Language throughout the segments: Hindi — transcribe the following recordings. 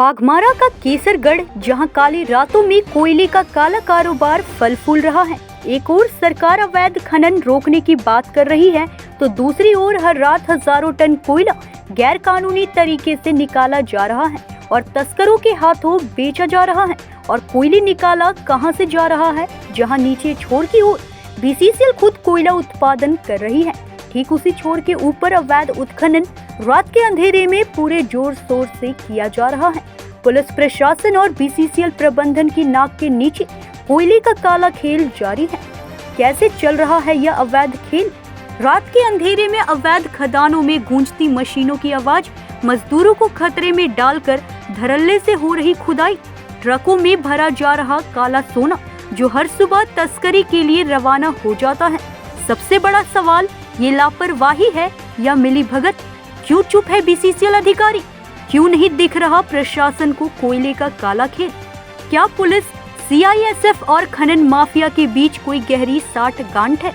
बाघमारा का केसरगढ़, जहां काली रातों में कोयले का काला कारोबार फल फूल रहा है। एक ओर सरकार अवैध खनन रोकने की बात कर रही है, तो दूसरी ओर हर रात हजारों टन कोयला गैर कानूनी तरीके से निकाला जा रहा है और तस्करों के हाथों बेचा जा रहा है। और कोयले निकाला कहां से जा रहा है? जहां नीचे छोर की ओर बीसीसीएल खुद कोयला उत्पादन कर रही है, ठीक उसी छोर के ऊपर अवैध उत्खनन रात के अंधेरे में पूरे जोर शोर से किया जा रहा है। पुलिस प्रशासन और बीसीसीएल प्रबंधन की नाक के नीचे कोयले का काला खेल जारी है। कैसे चल रहा है यह अवैध खेल? रात के अंधेरे में अवैध खदानों में गूंजती मशीनों की आवाज, मजदूरों को खतरे में डालकर धड़ल्ले से हो रही खुदाई, ट्रकों में भरा जा रहा काला सोना जो हर सुबह तस्करी के लिए रवाना हो जाता है। सबसे बड़ा सवाल, ये लापरवाही है या मिलीभगत? क्यों चुप है बीसीसीएल अधिकारी? क्यों नहीं दिख रहा प्रशासन को कोयले का काला खेल? क्या पुलिस, सीआईएसएफ और खनन माफिया के बीच कोई गहरी साठगांठ है?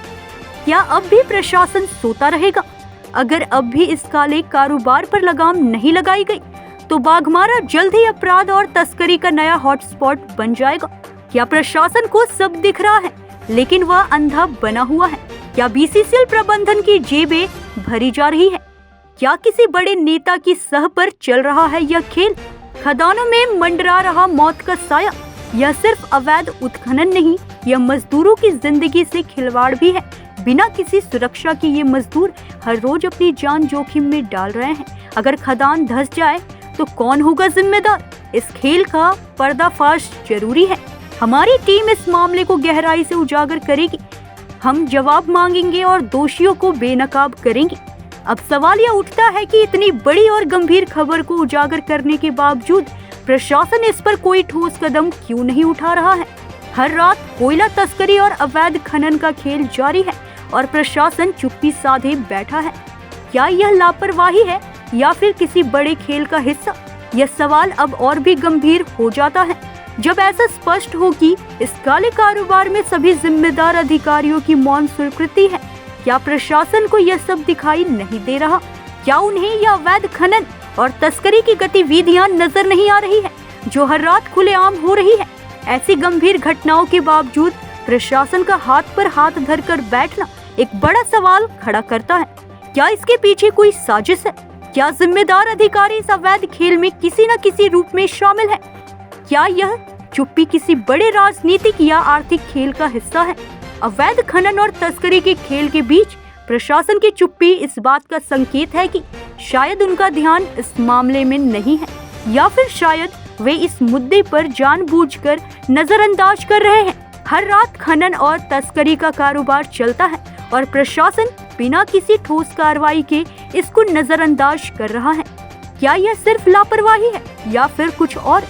क्या अब भी प्रशासन सोता रहेगा? अगर अब भी इस काले कारोबार पर लगाम नहीं लगाई गई, तो बाघमारा जल्द ही अपराध और तस्करी का नया हॉटस्पॉट बन जाएगा। क्या प्रशासन को सब दिख रहा है, लेकिन वह अंधा बना हुआ है? क्या बीसीसीएल प्रबंधन की जेबें भरी जा रही है? क्या किसी बड़े नेता की सह पर चल रहा है यह खेल? खदानों में मंडरा रहा मौत का साया, यह सिर्फ अवैध उत्खनन नहीं, यह मजदूरों की जिंदगी से खिलवाड़ भी है। बिना किसी सुरक्षा के ये मजदूर हर रोज अपनी जान जोखिम में डाल रहे हैं। अगर खदान धंस जाए तो कौन होगा जिम्मेदार? इस खेल का पर्दाफाश जरूरी है। हमारी टीम इस मामले को गहराई से उजागर करेगी। हम जवाब मांगेंगे और दोषियों को बेनकाब करेंगे। अब सवाल यह उठता है कि इतनी बड़ी और गंभीर खबर को उजागर करने के बावजूद प्रशासन इस पर कोई ठोस कदम क्यों नहीं उठा रहा है? हर रात कोयला तस्करी और अवैध खनन का खेल जारी है और प्रशासन चुप्पी साधे बैठा है। क्या यह लापरवाही है या फिर किसी बड़े खेल का हिस्सा? यह सवाल अब और भी गंभीर हो जाता है जब ऐसा स्पष्ट हो कि इस काले कारोबार में सभी जिम्मेदार अधिकारियों की मौन स्वीकृति है। क्या प्रशासन को यह सब दिखाई नहीं दे रहा? क्या उन्हें यह अवैध खनन और तस्करी की गतिविधियां नजर नहीं आ रही है जो हर रात खुलेआम हो रही है? ऐसी गंभीर घटनाओं के बावजूद प्रशासन का हाथ पर हाथ धरकर बैठना एक बड़ा सवाल खड़ा करता है। क्या इसके पीछे कोई साजिश है? क्या जिम्मेदार अधिकारी इस अवैध खेल में किसी न किसी रूप में शामिल है? क्या यह चुप्पी किसी बड़े राजनीतिक या आर्थिक खेल का हिस्सा है? अवैध खनन और तस्करी के खेल के बीच प्रशासन की चुप्पी इस बात का संकेत है कि शायद उनका ध्यान इस मामले में नहीं है, या फिर शायद वे इस मुद्दे पर जानबूझकर नजरअंदाज कर रहे हैं। हर रात खनन और तस्करी का कारोबार चलता है और प्रशासन बिना किसी ठोस कार्रवाई के इसको नजरअंदाज कर रहा है। क्या यह सिर्फ लापरवाही है या फिर कुछ और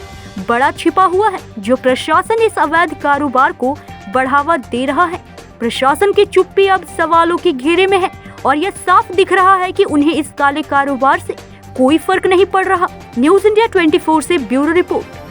बड़ा छिपा हुआ है जो प्रशासन इस अवैध कारोबार को बढ़ावा दे रहा है? प्रशासन की चुप्पी अब सवालों के घेरे में है और यह साफ दिख रहा है कि उन्हें इस काले कारोबार से कोई फर्क नहीं पड़ रहा। न्यूज़ इंडिया 24 से ब्यूरो रिपोर्ट।